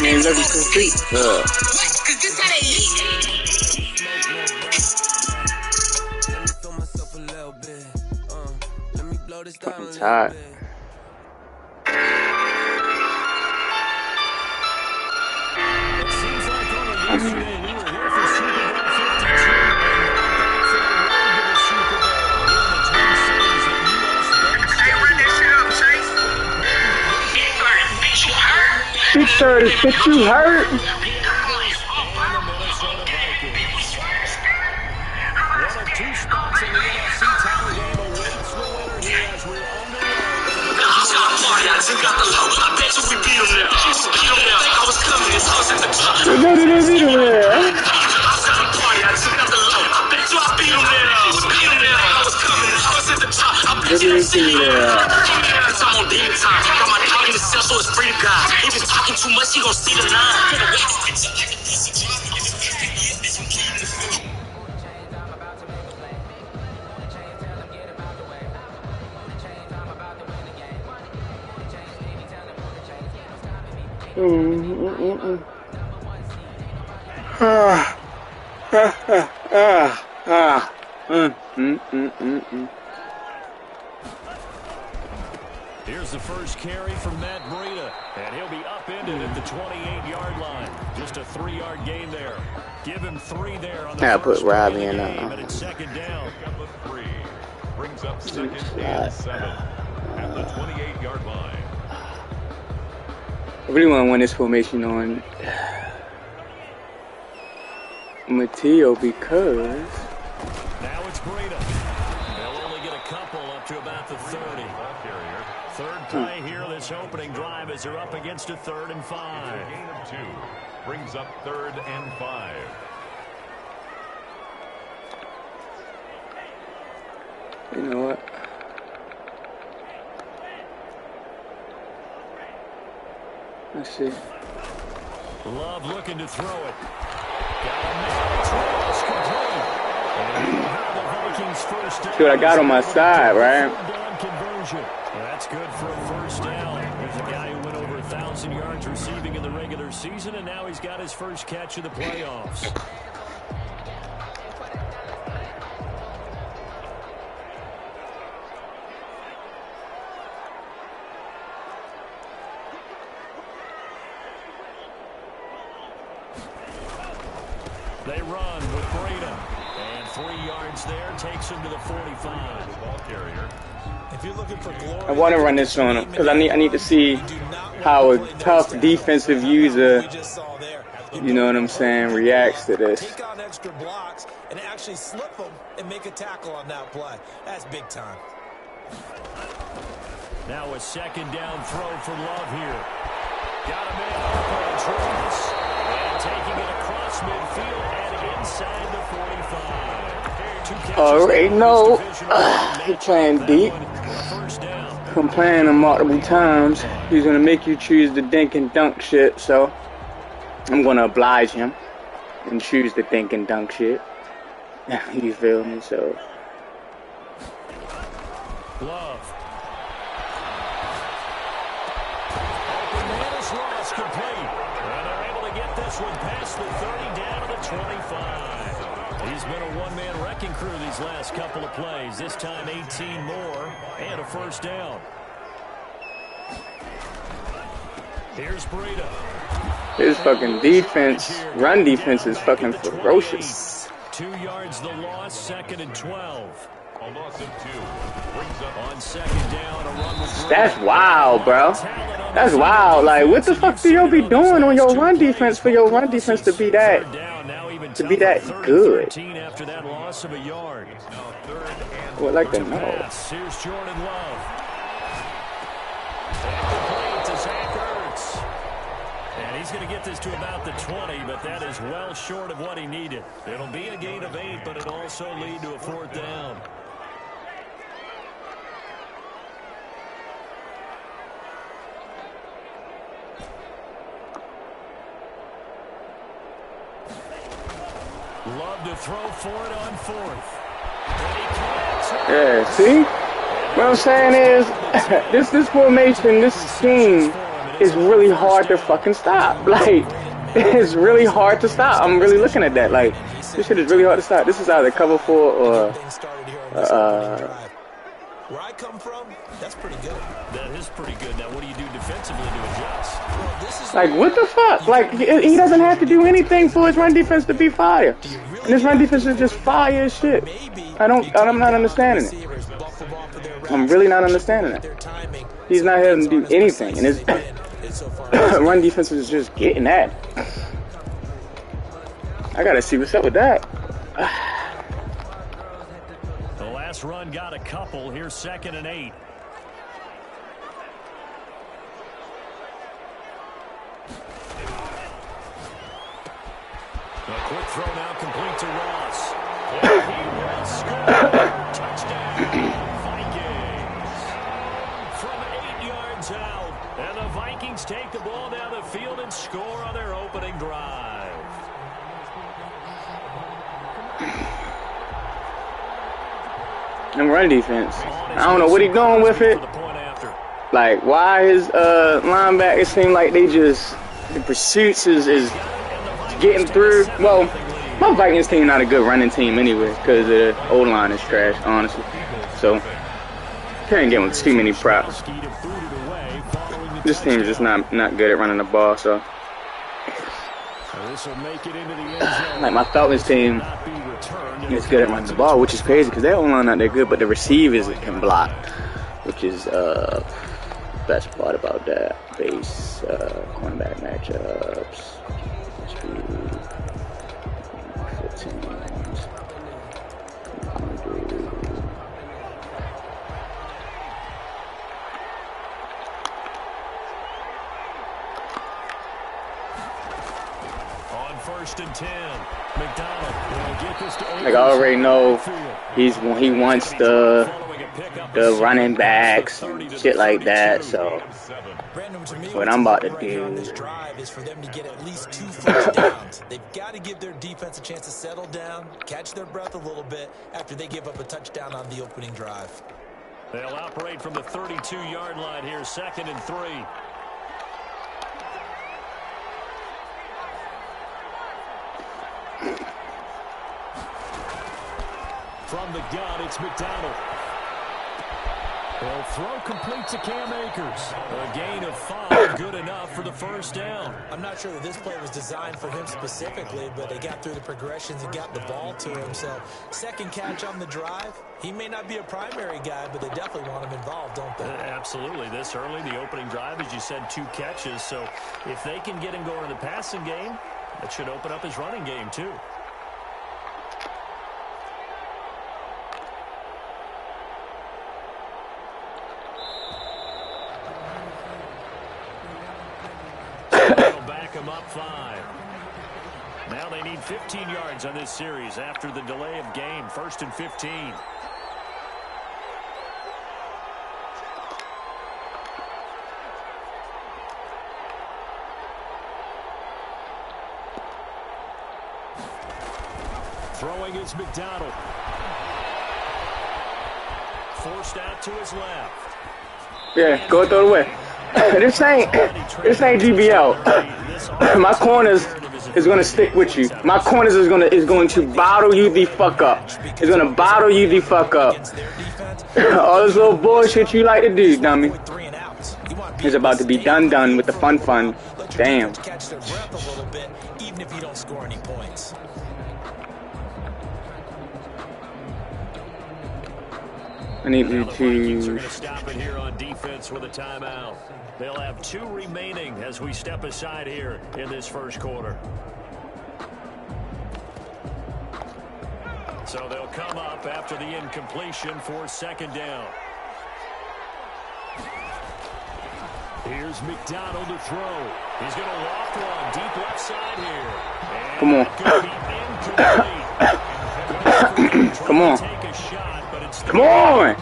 Man, love you complete. I'm tired. Big Sir, the shit you heard? So it's free to God. If he's talking too much, he gon' see the line. Here's the first carry from Matt Breida, and he'll be upended at the 28-yard line. Just a 3-yard gain there. Give him 3 there on the I put Robbie in and it's second down. Brings up second and 7 at the 28-yard line. I really want to win this formation on Mateo because now it's Breida. They'll only get a couple up to about the 30. Third play here, this opening drive as they're up against a 3rd and 5. Gain of 2 brings up 3rd and 5. you know what? Let's see. Love looking to throw it. See what I got on my side, right? That's good for a first down. There's a guy who went over 1,000 yards receiving in the regular season, and now he's got his first catch of the playoffs. They run with Breida. And 3 yards there takes him to the 45. Ball carrier. If you're looking for glory, I want to run this on him because I need to see how a tough defensive user, you know what I'm saying, reacts to this. Take on extra blocks and actually slip them and make a tackle on that play. That's big time. Now a second down throw for Love here. Got him in on Travis. And taking it across midfield and inside the 45. Already know he's playing deep. I'm playing him multiple times. He's gonna make you choose the dink and dunk shit, so I'm gonna oblige him and choose the dink and dunk shit. You feel me? So Love. Open man is lost complete. And they're able to get this one past the 30 down to the 25. He's been a one-man wrecking crew these last couple of plays. This time 18 more and a first down. Here's Breida. his fucking defense, run defense is fucking ferocious. 2 yards the loss, 2nd and 12. A loss of 2 brings up On second down, a run with Breida. That's wild, bro. That's wild. Like, what the fuck do y'all be doing on your run defense for your run defense to be that good? After that loss of a yard. I would like to know. Here's Jordan Love. To Zach Ertz. And he's going to get this to about the 20, but that is well short of what he needed. It'll be a gain of 8, but it'll also lead to a 4th down. Love to throw for it on 4th. Yeah, see? What I'm saying is, this formation, this scheme is really hard to fucking stop. Like, it's really hard to stop. I'm really looking at that. Like, this shit is really hard to stop. This is either cover 4 or where I come from, that's pretty good. That is pretty good. Now, what do you do defensively to adjust? Well, this is like, what the fuck? Like, he doesn't have to do anything for his run defense to be fire. And his run defense is just fire as shit. I'm not understanding it. I'm really not understanding it. He's not having to do anything. And his run defense is just getting at it. I gotta see what's up with that. The last run got a couple. Here's 2nd and 8. A quick throw now complete to Ross. And he will score. Touchdown, Vikings. From 8 yards out. And the Vikings take the ball down the field and score on their opening drive. And run defense. I don't know what he's doing with it. Like, why his linebackers seem like they just, the pursuits is getting through. Well, my Vikings team not a good running team anyway, because the O-line is trash, honestly. So, can't give them too many props. This team is just not good at running the ball, so. Like, my Falcons team is good at running the ball, which is crazy, because their O-line not that good, but the receivers can block, which is best part about that. Base cornerback matchups. On 1st and 10, McDonald will get this to like, I already know he wants the running backs and shit like that, so what I'm about to do this drive is for them to get at least 2 first downs. They've got to give their defense a chance to settle down, catch their breath a little bit after they give up a touchdown on the opening drive. They'll operate from the 32-yard line here, 2nd and 3. From the gun, it's McDonald. They'll throw complete to Cam Akers. A gain of 5, good enough for the first down. I'm not sure that this play was designed for him specifically, but they got through the progressions and got the ball to him. So, 2nd catch on the drive. He may not be a primary guy, but they definitely want him involved, don't they? Absolutely. This early, the opening drive, as you said, 2 catches. So, if they can get him going in the passing game, that should open up his running game, too. Them up 5. Now they need 15 yards on this series after the delay of game. 1st and 15. Throwing is McDonald. Forced out to his left. Yeah, go throw it away. This ain't GBL. My corners is gonna stick with you. My corners is going to bottle you the fuck up. It's gonna bottle you the fuck up. All this little bullshit you like to do, dummy. It's about to be done with the fun. Damn. Even if you don't score any points. I need you to stop it here on defense with a timeout. They'll have 2 remaining as we step aside here in this first quarter. So they'll come up after the incompletion for 2nd down. Here's McDonald to throw. He's going to walk one deep left side here. Come on. Come on. Take a shot, but it's Come on.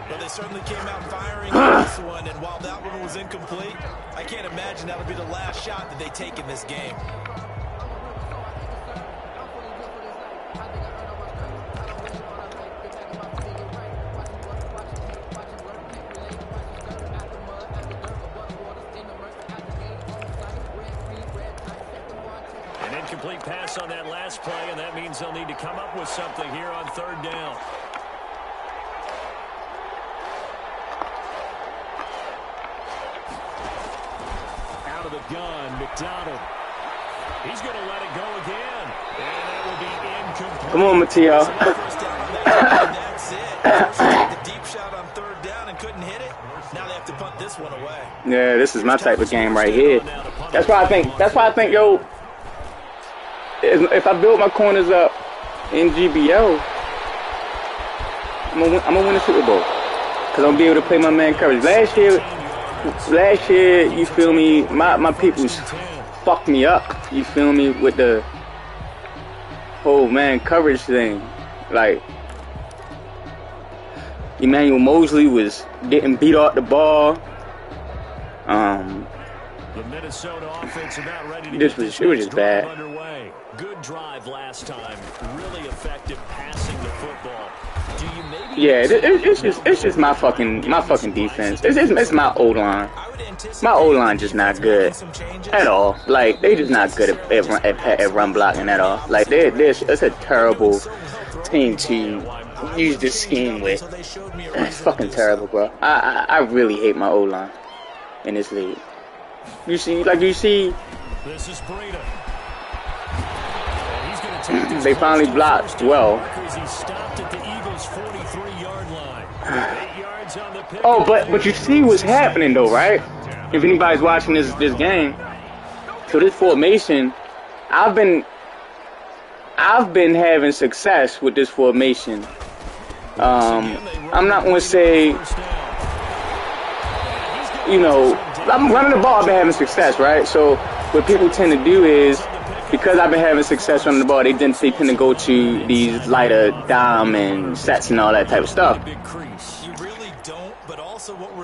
But they certainly came out firing on this one, and while that one was incomplete, I can't imagine that'll be the last shot that they take in this game. incomplete pass on that last play, and that means they'll need to come up with something here on third down. Out of the gun, McDonald. He's going to let it go again. And that will be incomplete. Come on, Mateo. That's it. The deep shot on third down and couldn't hit it. Now they have to punt this one away. Yeah, this is my type of game right here. That's why I think, yo, if I build my corners up in GBO, I'm gonna win the Super Bowl. Because I'm gonna be able to play my man coverage. Last year, you feel me, my peoples fucked me up, you feel me, with the whole man coverage thing. Like, Emmanuel Mosley was getting beat off the ball. The Minnesota offense about ready to it was just bad. Underway. Good drive last time. Really effective passing the football. Do you maybe it's just my fucking defense. It's my O line. My O line just not good at all. Like, they just not good at run blocking at all. Like, it's a terrible team to use this scheme with. It's fucking terrible, bro. I really hate my O line in this league. You see. This is Breida. They finally blocked well. He stopped at the Eagles' 43-yard line. 8 yards on the pick. Oh, but you see what's happening though, right? If anybody's watching this game, so this formation, I've been having success with this formation. I'm not gonna say, you know, I'm running the ball, I've been having success, right? So what people tend to do is, because I've been having success running the ball, they tend to go to these lighter dime and sets and all that type of stuff.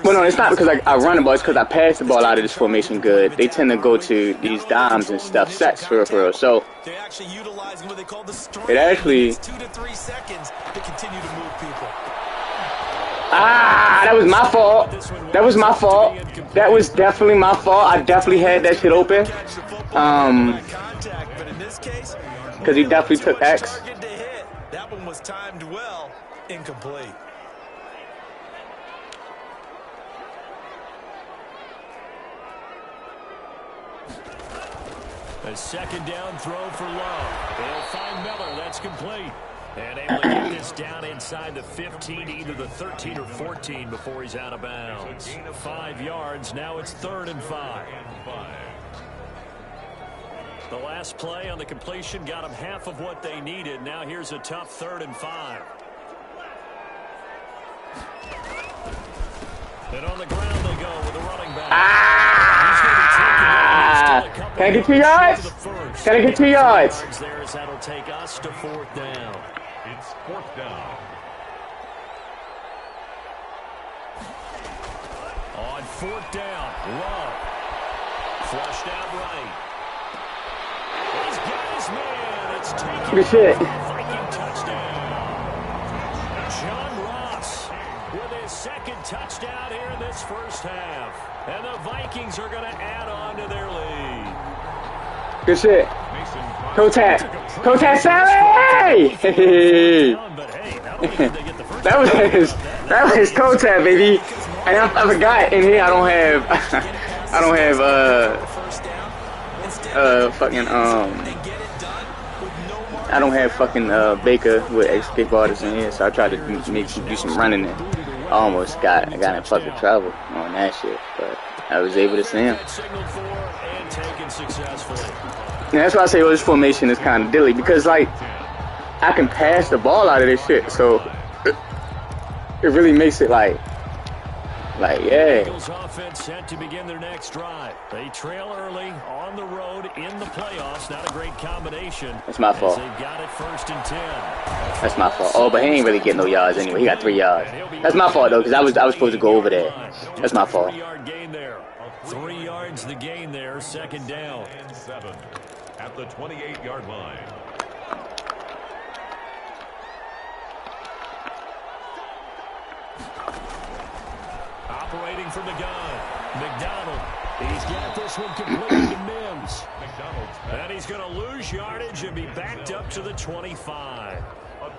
Well, no, it's not because I run the ball, it's because I pass the ball out of this formation good. They tend to go to these dimes and stuff, sets for real. So it actually 2 to 3 seconds to continue to move people. that was my fault. That was my fault. That was definitely my fault. I definitely had that shit open. Because he definitely took X. That one was timed well. Incomplete. A second down throw for Love. They'll find Miller. That's complete. And able to get this down inside the 15, either the 13 or 14 before he's out of bounds. 5 yards. Now it's 3rd and 5. The last play on the completion got them half of what they needed. Now here's a tough 3rd and 5. And on the ground they go with the running back. Can I get 2 yards? Can I get 2 yards? That'll take us to 4th down. It's 4th down. On 4th down, Love. Flushed out right. He's got his man. It's taken. Good shit. Viking touchdown. John Ross with his 2nd touchdown here in this first half. And the Vikings are going to add on to their lead. Good shit. Toe tap Sally! that was toe tap, baby. And I forgot in here I don't have fucking Baker with escape artists in here, so I tried to do some running and I almost got in fucking trouble on that shit, but I was able to see him. And that's why I say, this formation is kind of dilly, because like I can pass the ball out of this shit, so it really makes it like yeah. Eagles offense set to begin their next drive. They trail early on the road in the playoffs. Not a great combination. That's my fault. They've got it 1st and 10. That's my fault. Oh, but he ain't really getting no yards anyway. He got 3 yards. That's my fault though, because I was supposed to go over there. That's my fault. 3-yard gain there. 3 yards the gain there. 2nd down. And 7 at the 28-yard line. Operating from the gun, McDonald. He's got this one completed to Mims. yards. And he's going to lose yardage and be backed up to the 25.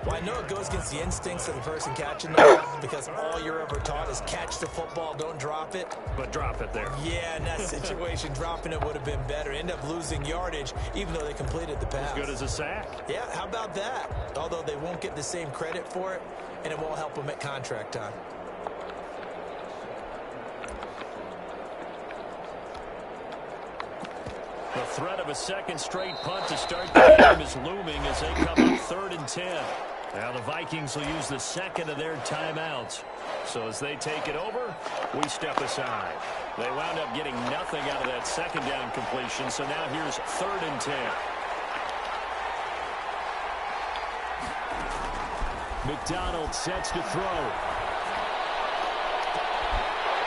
Well, I know it goes against the instincts of the person catching the ball because all you're ever taught is catch the football, don't drop it. But drop it there. Yeah, in that situation, dropping it would have been better. End up losing yardage, even though they completed the pass. As good as a sack. Yeah, how about that? Although they won't get the same credit for it, and it won't help them at contract time. The threat of a second straight punt to start the game is looming as they come up 3rd and 10. Now the Vikings will use the second of their timeouts. So as they take it over, we step aside. They wound up getting nothing out of that second down completion, so now here's 3rd and 10. McDonald sets to throw.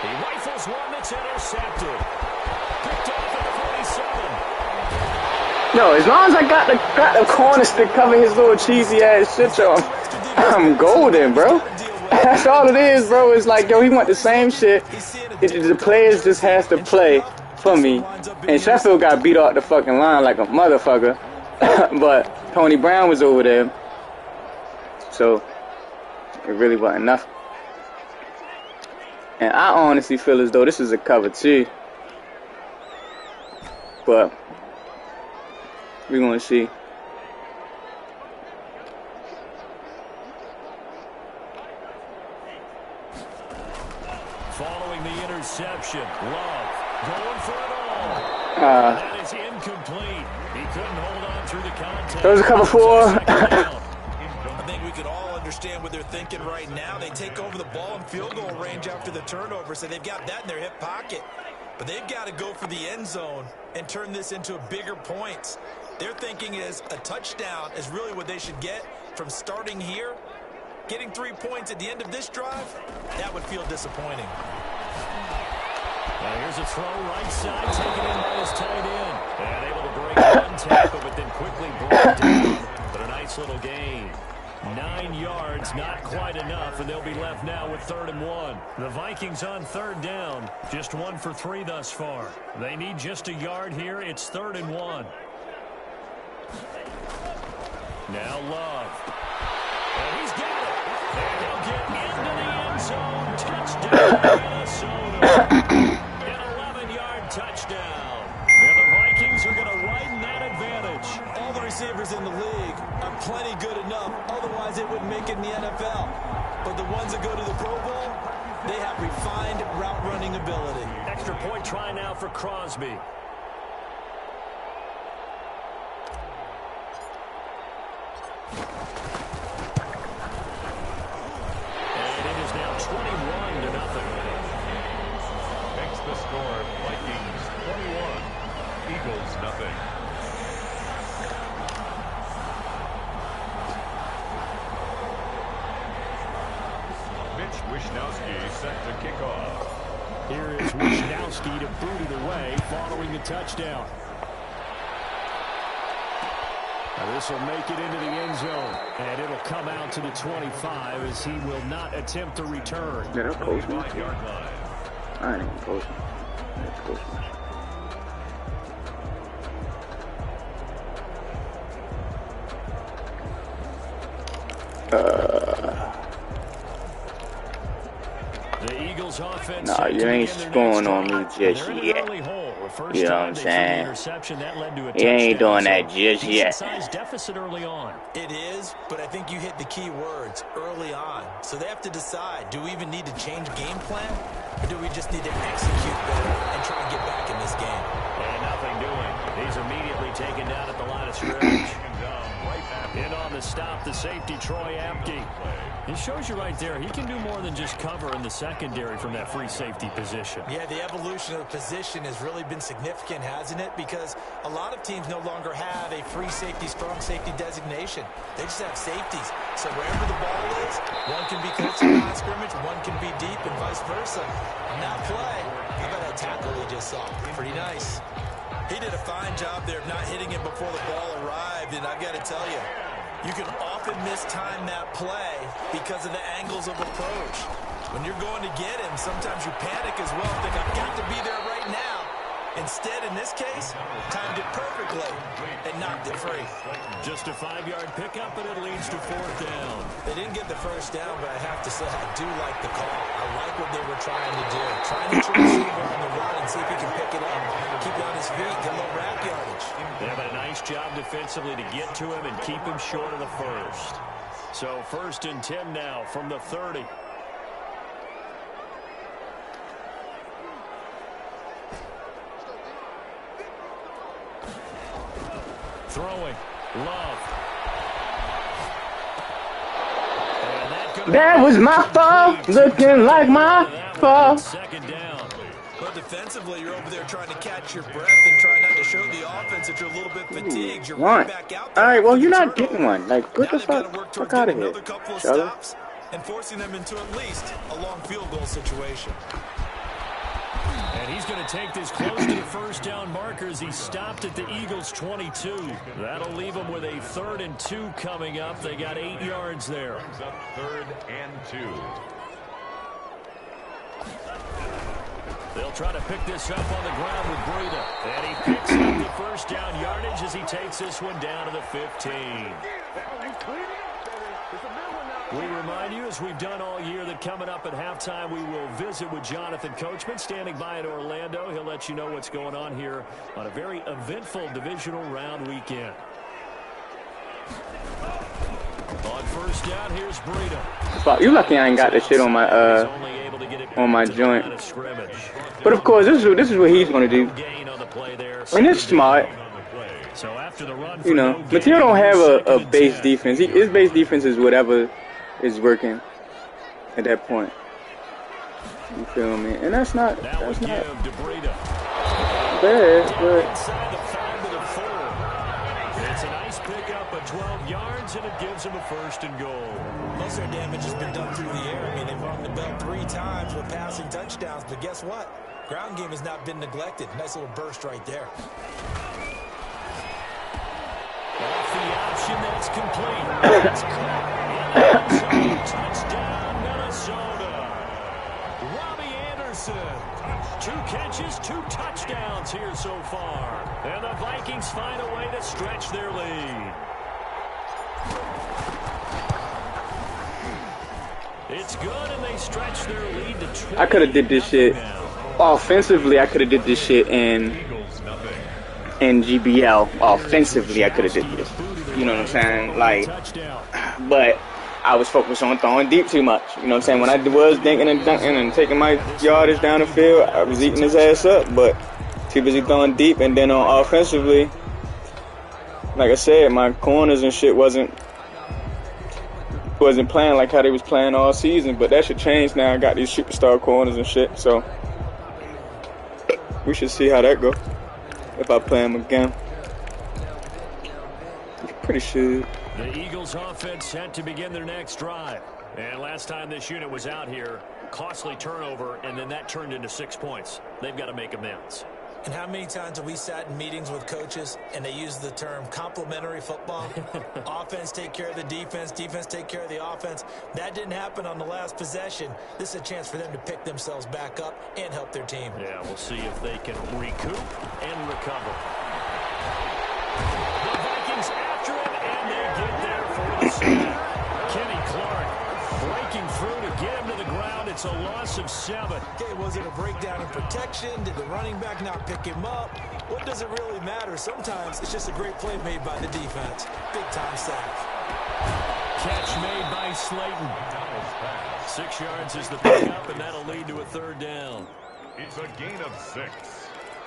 He rifles one that's intercepted. Picked off at the 47. Yo, as long as I got the corners to cover his little cheesy ass shit on, I'm golden, bro. That's all it is, bro. It's like, yo, he want the same shit. The players just has to play for me. And Sheffield got beat off the fucking line like a motherfucker. But Tony Brown was over there. So it really wasn't enough. And I honestly feel as though this is a cover 2. But we're going to see. Following the interception, Love going for it all. That is incomplete. He couldn't hold on through the contact. There's a cover 4. I think we could all understand what they're thinking right now. They take over the ball in field goal range after the turnover, so they've got that in their hip pocket. But they've got to go for the end zone and turn this into bigger points. Their thinking is a touchdown is really what they should get from starting here. Getting 3 points at the end of this drive, that would feel disappointing. Now here's a throw right side, taken in by his tight end. And able to break one tackle, but then quickly brought down. But a nice little gain. 9 yards, not quite enough, and they'll be left now with 3rd and 1. The Vikings on 3rd down, just 1 for 3 thus far. They need just a yard here. It's 3rd and 1. Now Love. And he's got it. And he'll get into the end zone. Touchdown, Minnesota. An 11-yard touchdown. And the Vikings are going to widen that advantage. All the receivers in the league are plenty good enough. Otherwise, they wouldn't make it in the NFL. But the ones that go to the Pro Bowl, they have refined route running ability. Extra point try now for Crosby. And it is now 21-0. Makes the score Vikings 21, Eagles nothing. Mitch Wishnowsky set to kick off. Here is Wishnowsky to boot it away following the touchdown. Now this will make it into the end zone, and it'll come out to the 25 as he will not attempt to return. Yeah, they're close. 25-yard line. I ain't even close. That's close. The Eagles offense. Nah, you ain't scoring on me just yet. You know what I'm saying? You ain't doing that just yet. Deficit early on. It is, but I think you hit the key words early on. So they have to decide, do we even need to change game plan? Or do we just need to execute better and try and get back in this game? And nothing doing. He's immediately taken down at the line of scrimmage. In on the stop, the safety, Troy Apke. He shows you right there, he can do more than just cover in the secondary from that free safety position. Yeah, the evolution of the position has really been significant, hasn't it? Because a lot of teams no longer have a free safety, strong safety designation. They just have safeties. So wherever the ball is, one can be close to the line of scrimmage, one can be deep, and vice versa. On that play, how about that tackle he just saw? Pretty nice. He did a fine job there of not hitting him before the ball arrived, and I've got to tell you, you can often mistime that play because of the angles of approach. When you're going to get him, sometimes you panic as well, think, I've got to be there right now. Instead, in this case, timed it perfectly and knocked it free. Just a 5-yard pickup, and it leads to 4th down. They didn't get the first down, but I have to say I do like the call. I like what they were trying to do. Trying to trick receiver on the run and see if he can pick it up. Keep it on his feet, get a little rack yardage. They have a nice job defensively to get to him and keep him short of the first. So 1st and 10 now from the 30. Throwing. Love. That was my fault. Looking like my fault. 2nd down. But defensively, you're over there trying to catch your breath and trying not to show the offense that you're a little bit fatigued. You're right back out there. All right, well, you're not getting one. Like, what the fuck out of here, stops and forcing them into at least a long field goal situation. And he's going to take this close to the first down markers. He stopped at the Eagles' 22. That'll leave him with a 3rd and 2 coming up. They got 8 yards there. Brings up 3rd and 2. They'll try to pick this up on the ground with Breida. And he picks up the first down yardage as he takes this one down to the 15. We remind you, as we've done all year, that coming up at halftime, we will visit with Jonathan Coachman, standing by in Orlando. He'll let you know what's going on here on a very eventful divisional round weekend. On first down, here's Breida. Fuck, you lucky I ain't got this shit on my joint. But of course, this is what he's gonna do, and it's smart. You know, Mateo don't have a base defense. His base defense is whatever is working at that point. You feel me? And that's not bad, but it's a nice pickup of 12 yards, and it gives him a 1st and goal. Most of their damage has been done through the air. I mean, they've rung the bell 3 times with passing touchdowns, but guess what? Ground game has not been neglected. Nice little burst right there. Off the option, that's complete. That's touchdown, Minnesota. Robbie Anderson. 2 catches, 2 touchdowns here so far. And the Vikings find a way to stretch their lead. It's good, and they stretch their lead to 20. I could have did this shit offensively. I could have did this shit in GBL. Offensively, I could have did this. You know what I'm saying? Like, but I was focused on throwing deep too much. You know what I'm saying? When I was dinking and dunking and taking my yardage down the field, I was eating his ass up. But too busy throwing deep, and then on offensively, like I said, my corners and shit wasn't playing like how they was playing all season. But that should change now. I got these superstar corners and shit, so we should see how that go if I play him again. Pretty sure. The Eagles offense set to begin their next drive. And last time this unit was out here, costly turnover, and then that turned into 6 points. They've got to make amends. And how many times have we sat in meetings with coaches and they use the term complementary football? Offense take care of the defense, defense take care of the offense. That didn't happen on the last possession. This is a chance for them to pick themselves back up and help their team. Yeah, we'll see if they can recoup and recover. The Vikings after him, and they get there for the sack. Kenny Clark breaking through to get him to the ground. It's a loss of 7. Okay, was it a breakdown in protection? Did the running back not pick him up? What does it really matter? Sometimes it's just a great play made by the defense. Big-time sack. Catch made by Slayton. 6 yards is the pickup, and that'll lead to a 3rd down. It's a gain of 6.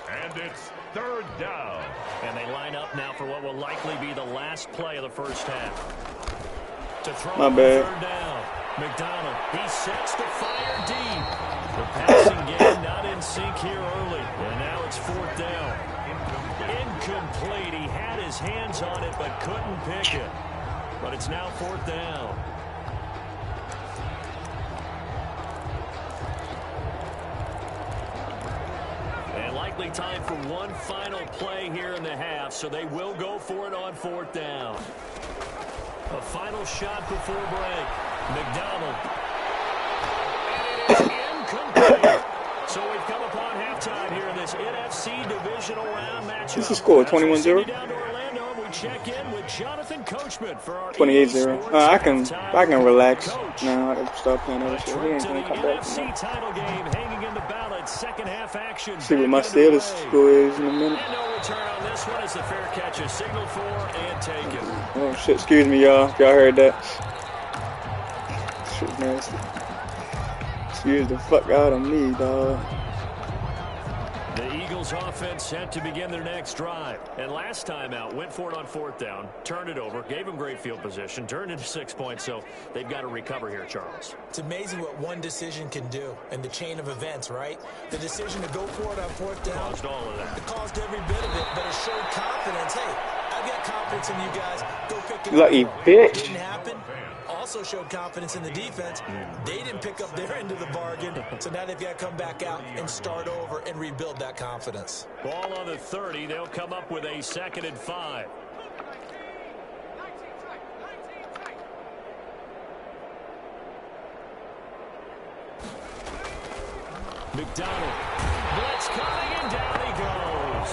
And it's 3rd down. And they line up now for what will likely be the last play of the first half. To throw My bad. 3rd down. McDonald, he sets to fire deep. The passing game not in sync here early. And now it's 4th down. Incomplete. He had his hands on it but couldn't pick it. But it's now 4th down. And likely time for one final play here in the half, so they will go for it on 4th down. A final shot before break. McDonald. And it is incomplete. So we've come upon halftime here in this NFC divisional round matchup. What's the score? 21-0? Down to Orlando, and we check in with Jonathan Coachman for our 28-0. I can relax. No, I can stop playing other shit. He ain't to the gonna come back. NFC title game hanging in the balance. Second half action. See what my Steelers score is in a minute. And no return on this one as the fair catch is signaled for and taken. Oh shit! Excuse me, y'all. If y'all heard that. Shit nasty. Excuse the fuck out of me, dog. The Eagles offense set to begin their next drive. And last time out, went for it on 4th down, turned it over, gave them great field position, turned into 6 points, so they've got to recover here, Charles. It's amazing what one decision can do in the chain of events, right? The decision to go for it on 4th down. Caused all of that. It caused every bit of it, but it showed confidence. Hey, I've got confidence in you guys. Go pick it up. Lucky bitch. Didn't happen. Also showed confidence in the defense. They didn't pick up their end of the bargain, so now they've got to come back out and start over and rebuild that confidence. Ball on the 30. They'll come up with a 2nd and 5. McDonald. Blitz coming, and down he goes.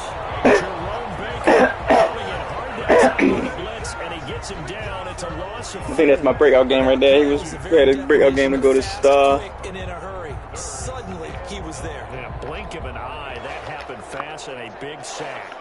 Jerome Baker coming in hard that time on the blitz, and he gets him down. It's a loss of I think that's my breakout game right there. He had his breakout game to go to Star. And in a hurry. Suddenly, he was there. In a blink of an eye, that happened fast, and a big sack.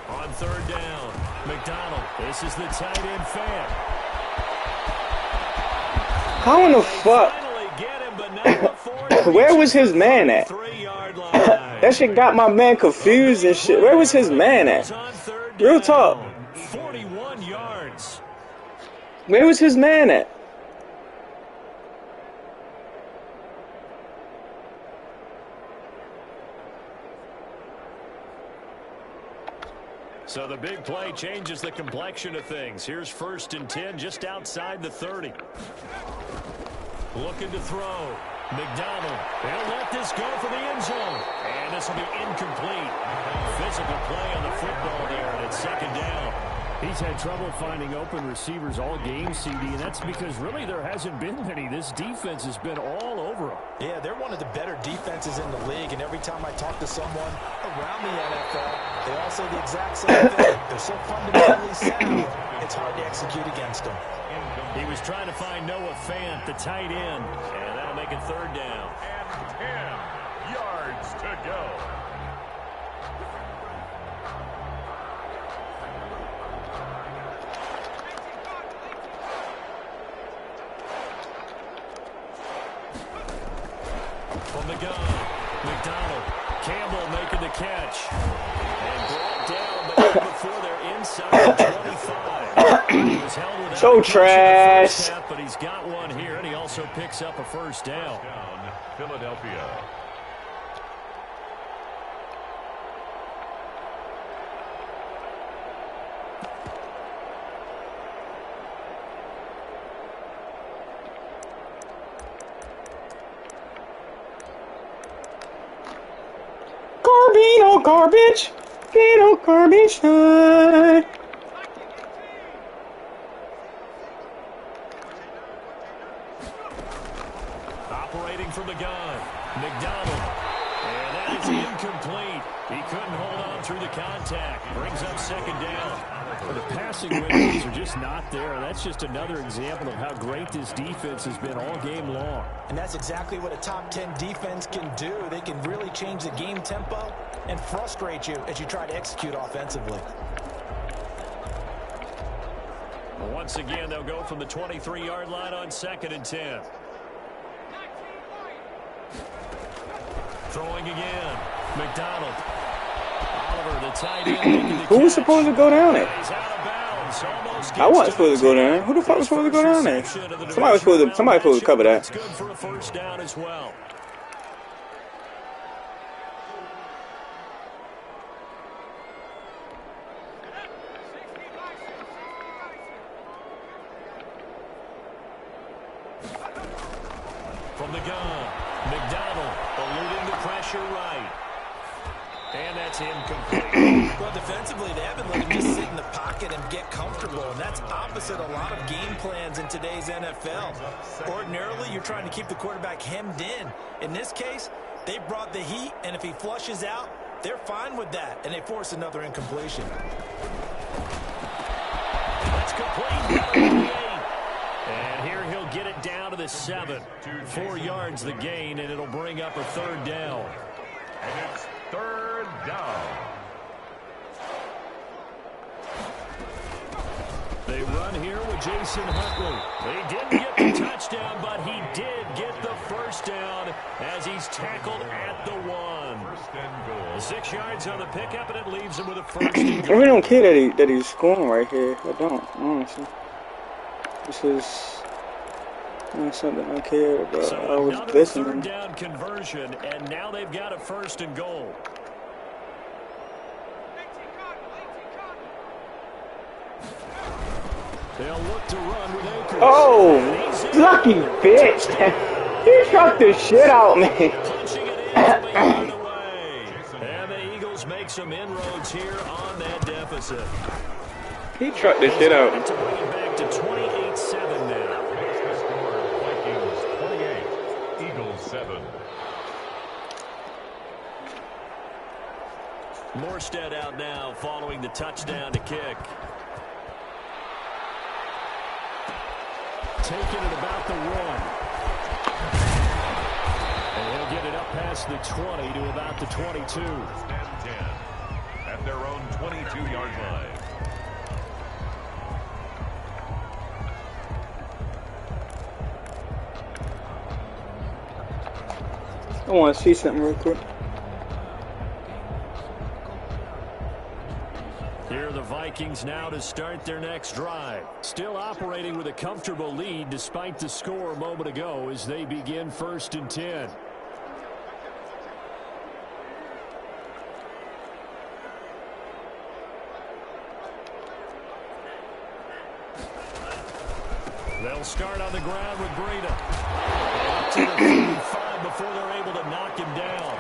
On 3rd down, McDonald. This is the tight end fan. How in the fuck? Where was his man at? That shit got my man confused and shit. Where was his man at? Real talk. 41 yards. Where was his man at? So the big play changes the complexion of things. Here's 1st and 10 just outside the 30. Looking to throw. McDonald. They'll let this go for the end zone. And this will be incomplete. Physical play on the football there, and it's 2nd down. He's had trouble finding open receivers all game, CD, and that's because really there hasn't been many. This defense has been all over him. Yeah, they're one of the better defenses in the league, and every time I talk to someone around the NFL, they all say the exact same thing. They're so fundamentally sound, it's hard to execute against them. He was trying to find Noah Fant, the tight end, and that'll make it 3rd down. And 10 yards to go. From the gun, McDonald. Campbell making the catch. And brought down, but before they're inside the 25. He was held without So trash. half, but he's got one here, and he also picks up a 1st down. Down, Philadelphia. Garbino garbage. Garbino garbage. Operating from the gun, McDonald. And that is incomplete. He couldn't hold on through the contact. Brings up 2nd down. Well, the passing windows are just not there. That's just another example of how great this defense has been all game long. And that's exactly what a top 10 defense can do. They can really change the game tempo and frustrate you as you try to execute offensively. Once again, they'll go from the 23-yard line on 2nd and 10. Throwing again. McDonald. Oliver, the tight end. Who was supposed to go down there? He's out of bounds. Almost I wasn't supposed to go down there. Who the fuck was supposed to go down there? Somebody was supposed to cover that. It's good for a 1st down as well. From from the gun. McDonald eluding the pressure right. And that's incomplete. Well, defensively, they haven't let him just sit in the pocket and get comfortable, and that's opposite a lot of game plans in today's NFL. Ordinarily, you're trying to keep the quarterback hemmed in. In this case, they brought the heat, and if he flushes out, they're fine with that, and they force another incompletion. That's complete. And here he'll get it down to the 7. 4 yards the gain, and it'll bring up a 3rd down. And it's 3rd down. They run here with Jason Huntley. They didn't get the touchdown, but he did get the 1st down as he's tackled at the 1. 1st and goal. 6 yards on the pickup, and it leaves him with a 1st and I goal. really don't care that he's scoring right here. I don't, honestly. This is not something I care about. So I was another listening. 3rd down conversion, and now they've got a 1st and goal. They'll look to run with Akers. Oh, lucky bitch! He trucked the shit out, man. Punching it in from a yard away. And the Eagles make some inroads here on that deficit. He trucked the shit out. To bring it back to 28-7 now. Makes the score Vikings 28, Eagles 7. Morstead out now following the touchdown to kick. Taking it about the 1. And he'll get it up past the 20 to about the 22. 10 at their own 22-yard line. I want to see something real quick. Here are the Vikings now to start their next drive. Still operating with a comfortable lead despite the score a moment ago as they begin 1st and 10. They'll start on the ground with Breida. Up to the 35 before they're able to knock him down.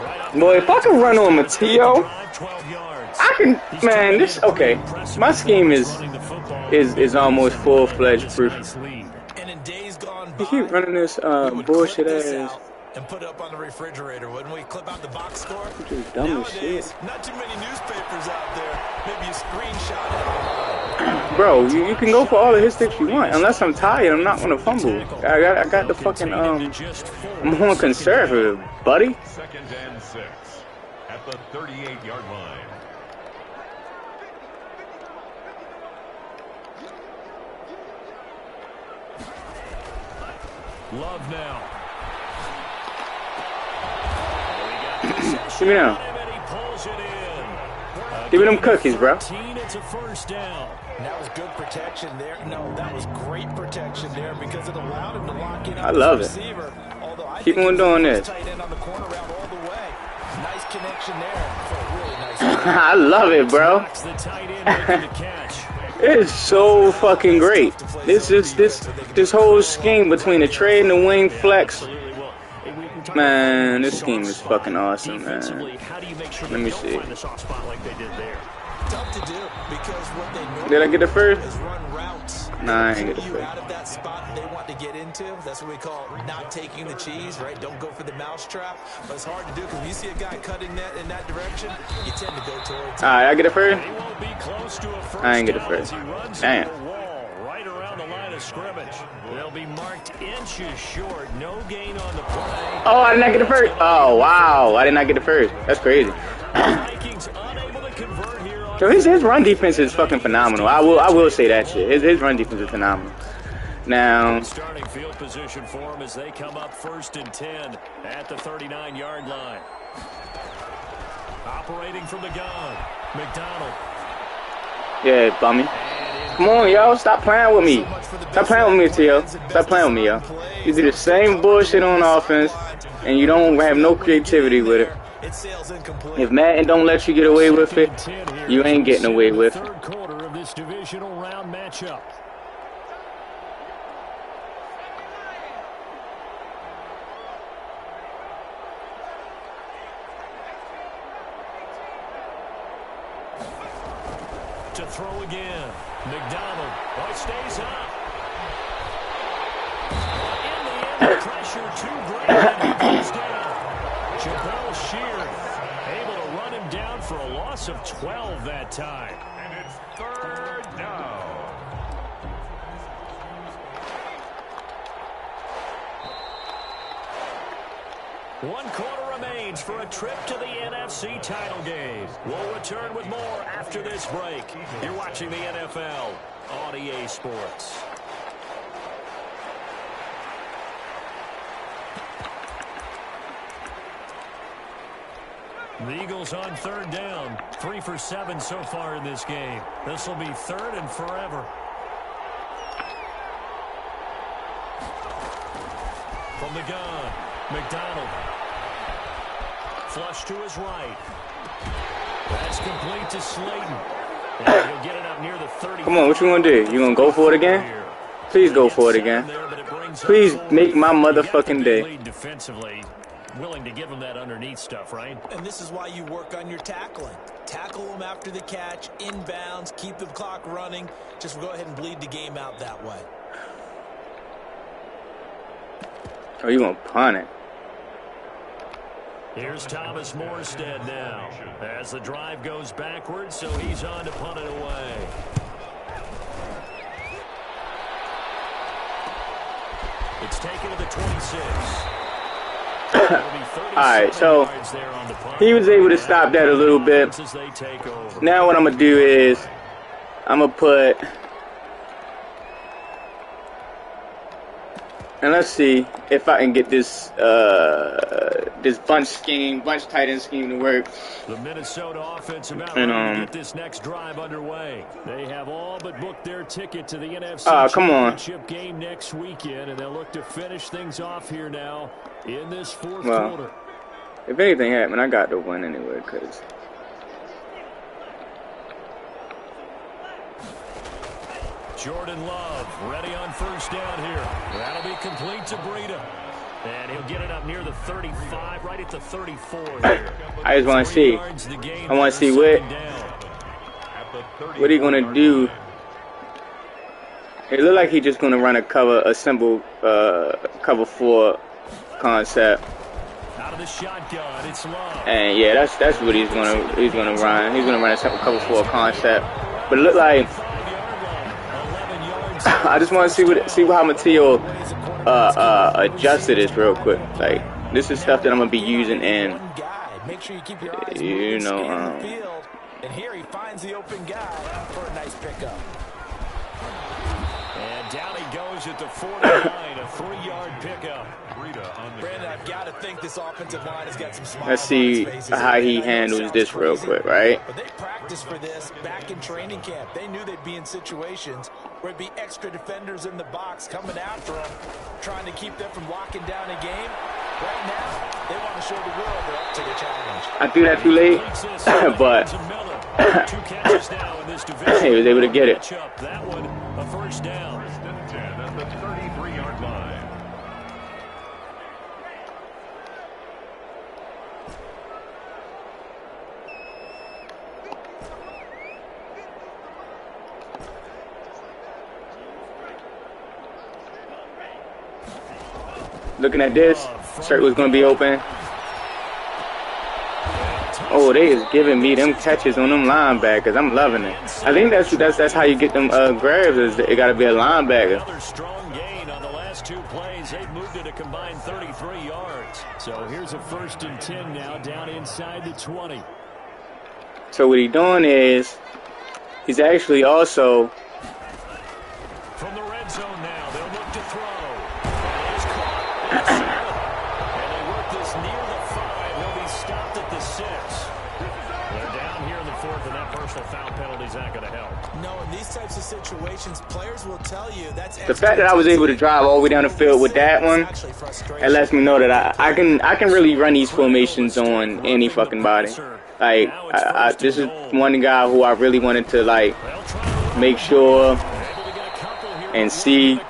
Right Boy, if I can run on Mateo, 12 yards. I can, man, this, okay. My scheme is almost full-fledged proof. And in days gone You by, keep running this we would bullshit clip this ass. out and put it up on the refrigerator. Wouldn't we clip out the box score? Which is dumb as Nowadays, shit. not too many newspapers out there. Maybe you screenshot it. Bro, you can go for all the hit sticks you want. Unless I'm tired, I'm not gonna fumble. I got the fucking I'm going conservative, buddy. 2nd and 6 at the 38-yard line. Love now. Give me now. Give me them cookies, bro. It's a 1st down. And that was good protection there. No, that was great protection there because it allowed him to lock in I on love the it. receiver. Although I Keep think on he doing was this. tight end on the corner route all the way. Nice connection there for a really nice play. I love it, bro. Knocks the tight end making the catch. It is so fucking great. This whole scheme between the trade and the wing flex. Absolutely. Well, we can talk Man, about this scheme is fucking awesome, defensively, man. how do you make sure Let they me don't see. find the soft spot like they did there? Tough to do because what they normally Did I get the first? do is run routes. Nah, I ain't get the You first. out of that spot they want to get into. That's what we call not taking the cheese, right? Don't go for the mousetrap. But it's hard to do because when you see a guy cutting that in that direction, you tend to go towards him. Alright, I get it first. He won't be close to a first I ain't get it down first. as he runs Damn. into the wall right around the line of scrimmage. They'll be marked inches short. No gain on the play. Oh, I did not get it first. Oh, wow. I did not get it first. That's crazy. Vikings unable to convert here on So his run defense is fucking phenomenal. I will say that shit. His run defense is phenomenal. Now, starting field position for him as they come up 1st and 10 at the 39-yard line. Operating from the gun, McDonald. yeah, bummy. Come on, yo. Stop playing with me. Stop playing with me, Tio. Stop playing with me, yo. You do the same bullshit on offense, and you don't have no creativity with it. If Madden don't let you get away with it, you ain't getting away with it. Third quarter of this divisional round matchup. to throw again. McDonald. Oh, it stays up. In the end, the pressure too great, and he goes down. Jabril Sheard able to run him down for a loss of 12 that time. And it's third down. One quarter remains for a trip to the NFC title game. We'll return with more after this break. You're watching the NFL on EA Sports. The Eagles on third down. 3 for 7 so far in this game. This will be third and forever. From the gun, McDonald. Flush to his right. That's complete to Slayton. And he'll get it up near the 30. Come on, what you gonna do? You gonna go for it again? Please go for it again. Please make my motherfucking day. Defensively, willing to give him that underneath stuff, right? And this is why you work on your tackling. Tackle them after the catch, inbounds, keep the clock running. Just go ahead and bleed the game out that way. Oh, you gonna punt it? Here's Thomas Morstead now as the drive goes backwards, so he's on to punt it away. It's taken to the 26. Alright, so he was able to stop that a little bit. Now what I'm going to do is I'm going to put, and let's see if I can get this this bunch tight end scheme to work. The Minnesota offense about to get this next drive underway. They have all but booked their ticket to the NFC Championship game next weekend, and they'll look to finish things off here now in this fourth quarter. If anything happened, I got the win anyway, because Jordan Love ready on first down here. That'll be complete to Breida. And he'll get it up near the 35, right at the 34 here. I just want to see. I want to see what he going to do. It looked like he's just going to run a simple cover 4 concept. Out of the shotgun, it's Love. And yeah, that's what he's gonna run. He's gonna run a simple cover 4 concept. But it looked like I just want to see how Mateo adjusted this real quick. Like, this is stuff that I'm gonna be using in, you know, and here he finds the open guy for a nice pickup. And down he goes at the 49, a 3-yard pickup. Brandon, I've got to think this offensive line has got some smiles. Let's see how he handles this real quick, right? But they practiced for this back in training camp. They knew they'd be in situations where it'd be extra defenders in the box coming after them, trying to keep them from locking down a game. Right now, they want to show the world they're up to the challenge. I threw that too late, but he was able to get it. That one, a first down. First and 10 at the 33-yard line. Looking at this, shirt was gonna be open. Oh, they is giving me them catches on them linebackers. I'm loving it. I think that's how you get them grabs. Is it got to be a linebacker. Another strong gain on the last 2 plays. They've moved it a combined 33 yards. So here's a 1st and 10 now, down inside the 20. So what he's doing is he's actually also from the red zone now. They'll look to throw. And it's caught. It's solid. And they work this near the 5. He'll be stopped at the 6. They're down here in the 4th, and that personal foul penalty's not going to help. No, in these types of situations, players will tell you that's the fact that I was able to drive all the way down the field with that one. It lets me know that I can really run these formations on any fucking body. Like this is one guy who I really wanted to like make sure and see.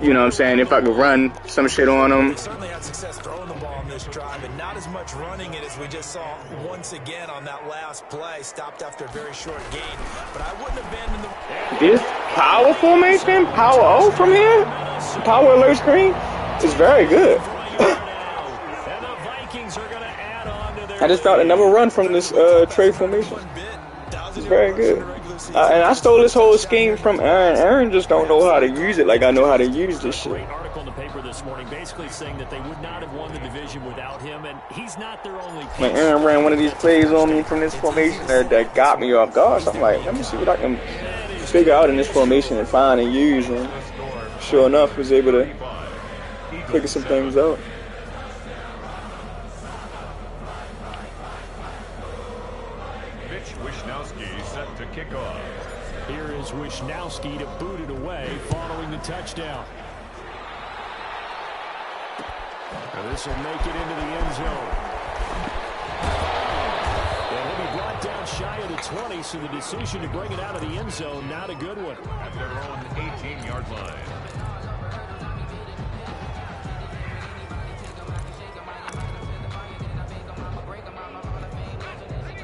You know what I'm saying? If I could run some shit on him. They certainly had success throwing the ball on this drive, and not as much much running it as we just saw once again on that last play. Stopped after a very short gain. But I wouldn't abandon the... This power formation, power O from here, power alert screen is very good. I just got another run from this trade formation. It's very good. And I stole this whole scheme from Aaron. Aaron just don't know how to use it like I know how to use this shit. Great article in the paper this morning basically saying that they would not have won the division without him, and he's not their only piece. When Aaron ran one of these plays on me from this formation that got me off guard, so I'm like, let me see what I can figure out in this formation and find and use. And sure enough, was able to figure some things out. Kick off. Here is Wisnowski to boot it away following the touchdown. And this will make it into the end zone. And he'll be brought down shy of the 20, so the decision to bring it out of the end zone, not a good one. At their own 18-yard line.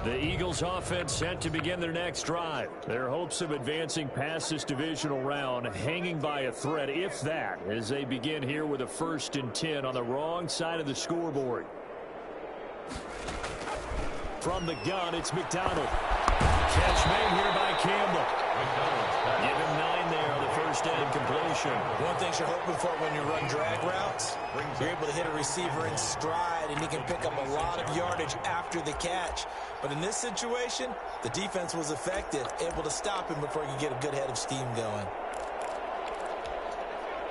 The Eagles offense set to begin their next drive. Their hopes of advancing past this divisional round hanging by a thread, if that, as they begin here with a 1st and 10 on the wrong side of the scoreboard. From the gun, it's McDonald. Catch made here by Campbell. Give him 9 there on the first down completion. One thing you're hoping for when you run drag routes, you're able to hit a receiver in stride, and he can pick up a lot of yardage after the catch. But in this situation, the defense was effective, able to stop him before he could get a good head of steam going.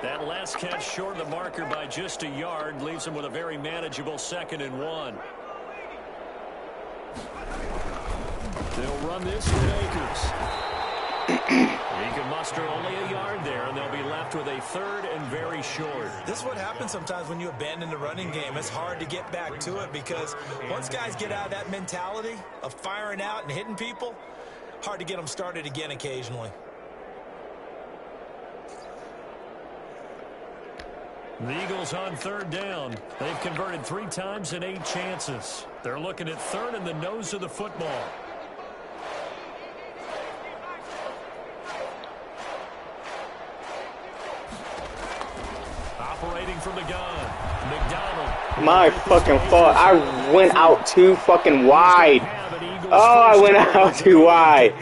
That last catch short of the marker by just a yard leaves him with a very manageable 2nd and 1. They'll run this with Akers. He can muster only a yard there, and they'll be left with a 3rd and very short. This is what happens sometimes when you abandon the running game. It's hard to get back to it because once guys get out of that mentality of firing out and hitting people, hard to get them started again occasionally. The Eagles on 3rd down. They've converted 3 times in 8 chances. They're looking at 3rd in the nose of the football. Operating from the gun, McDonald. My fucking fault. I went out too fucking wide. Oh, I went out too wide.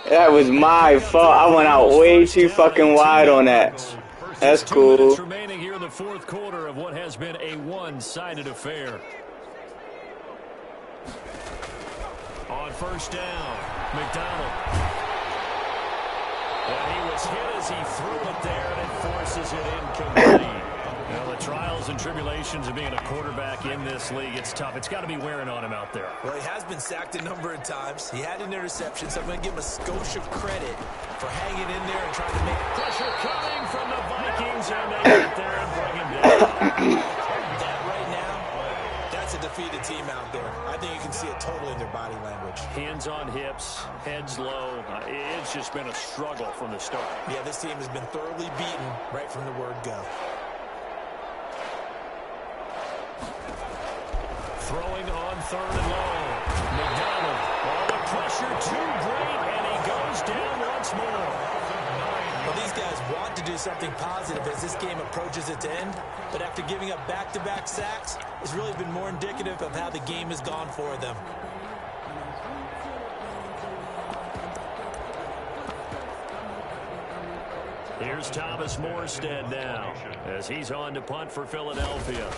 That was my fault. I went out way too fucking wide on that. That's cool. 2 minutes remaining here in the 4th quarter of what has been a one-sided affair. On 1st down, McDonald. And he was hit as he threw it there, and it forces it incomplete. Well, the trials and tribulations of being a quarterback in this league, it's tough. It's got to be wearing on him out there. Well, he has been sacked a number of times. He had an interception, so I'm going to give him a skosh of credit for hanging in there and trying to make pressure coming from the Vikings, and they get there and bring him down. That right now, that's a defeated team out there. I think you can see it totally in their body language. Hands on hips, heads low. It's just been a struggle from the start. Yeah, this team has been thoroughly beaten right from the word go. Throwing on 3rd and long. McDonald. Oh, the pressure too great, and he goes down once more. Well, these guys want to do something positive as this game approaches its end, but after giving up back-to-back sacks, it's really been more indicative of how the game has gone for them. Here's Thomas Morstead now as he's on to punt for Philadelphia.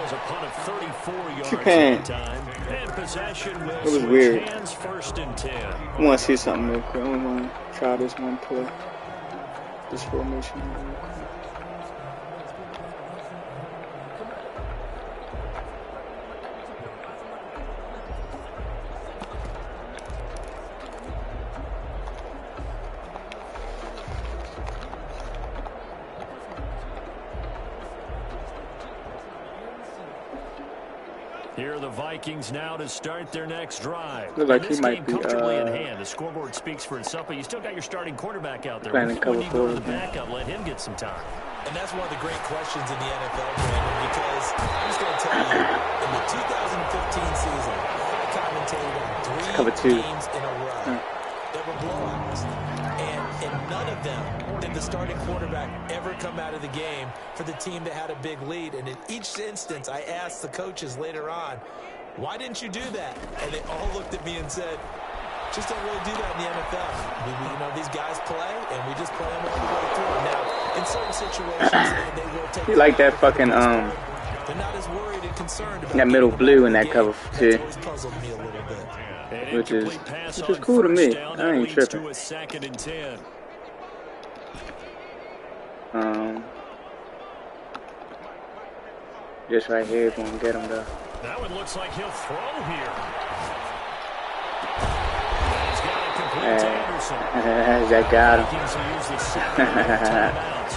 A punt of 34 yards at time. And possession will was weird. Hands 1st and 10. I want to see something real quick. I want to try this one play. This formation real quick. Here are the Vikings now to start their next drive. Look like this he might be comfortably in hand. The scoreboard speaks for itself, but you still got your starting quarterback out there. playing a When couple you go to the forward. backup, let him get some time. And that's one of the great questions in the NFL, Brandon, because I'm just going to tell you, in the 2015 season, I commentated on 3 games in a row that were blowouts. And in none of them did the starting quarterback ever come out of the game for the team that had a big lead. And in each instance, I asked the coaches later on, why didn't you do that? And they all looked at me and said, just don't really do that in the NFL. You know, these guys play, and we just play them all the way through. Now, in certain situations, they will take. You like that fucking they're not as worried and concerned about that middle blue in that cover too, always puzzled me a little bit. which is cool to me. I ain't tripping. To a 2nd and 10. Just right here, gonna get him though. That one looks like he'll throw here. He's got it complete to Anderson. That got him. Vikings will use the 7 timeouts.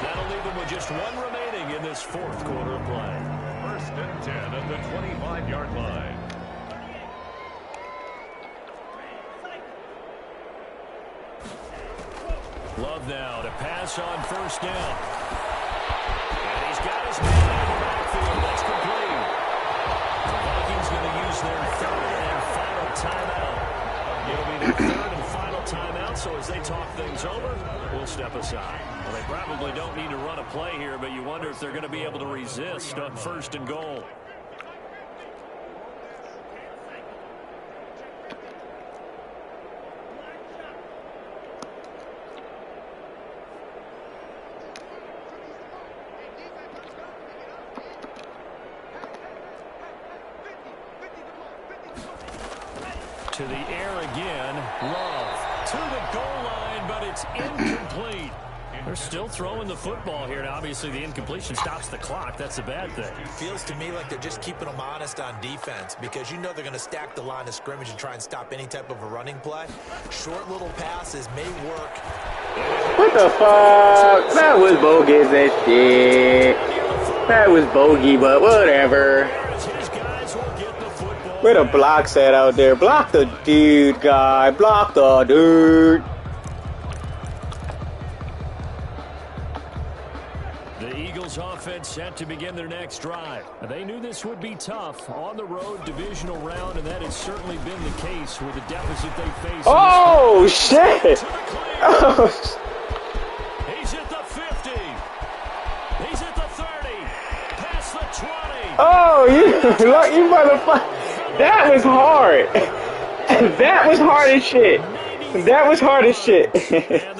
That'll leave them with just 1 remaining in this 4th quarter of play. 1st and 10 at the 25-yard line. Love now to pass on 1st down. And he's got his man in the backfield. That's complete. The Vikings going to use their 3rd and final timeout. It'll be their 3rd and final timeout, so as they talk things over, we'll step aside. Well, they probably don't need to run a play here, but you wonder if they're going to be able to resist on 1st and goal. To the air again. Love to the goal line, but it's incomplete. They're still throwing the football here. Now, obviously, the incompletion stops the clock. That's a bad thing. Feels to me like they're just keeping them honest on defense because you know they're going to stack the line of scrimmage and try and stop any type of a running play. Short little passes may work. What the fuck? That was bogus as shit. That was bogey, but whatever. Where the blocks at out there? Block the dude, guy. Block the dude. The Eagles offense set to begin their next drive. They knew this would be tough on the road divisional round, and that has certainly been the case with the deficit they face. Oh, shit. Oh, he's at the 50. He's at the 30. Past the 20. oh, you lucky motherfucker. That was hard. That was hard as shit. That was hard as shit. Yeah,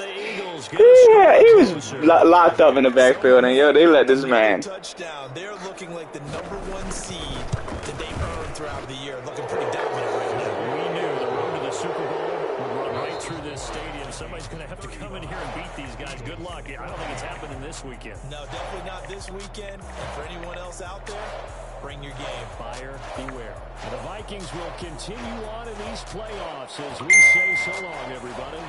he was locked up in the backfield, and yo, they let this man. Touchdown. They're looking like the #1 seed that they earned throughout the year. Looking pretty dominant right now. We knew the road to the Super Bowl would run right through this stadium. Somebody's going to have to come in here and beat these guys. Good luck. I don't think it's happening this weekend. No, definitely not this weekend. And for anyone else out there, bring your game. Buyer beware. The Vikings will continue on in these playoffs as we say so long, everybody.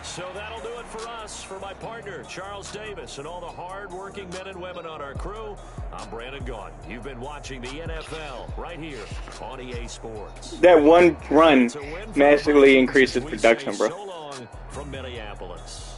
So that'll do it for us. For my partner, Charles Davis, and all the hard-working men and women on our crew, I'm Brandon Gaudin. You've been watching the NFL right here on EA Sports. That one run massively increases production, bro. So long from Minneapolis.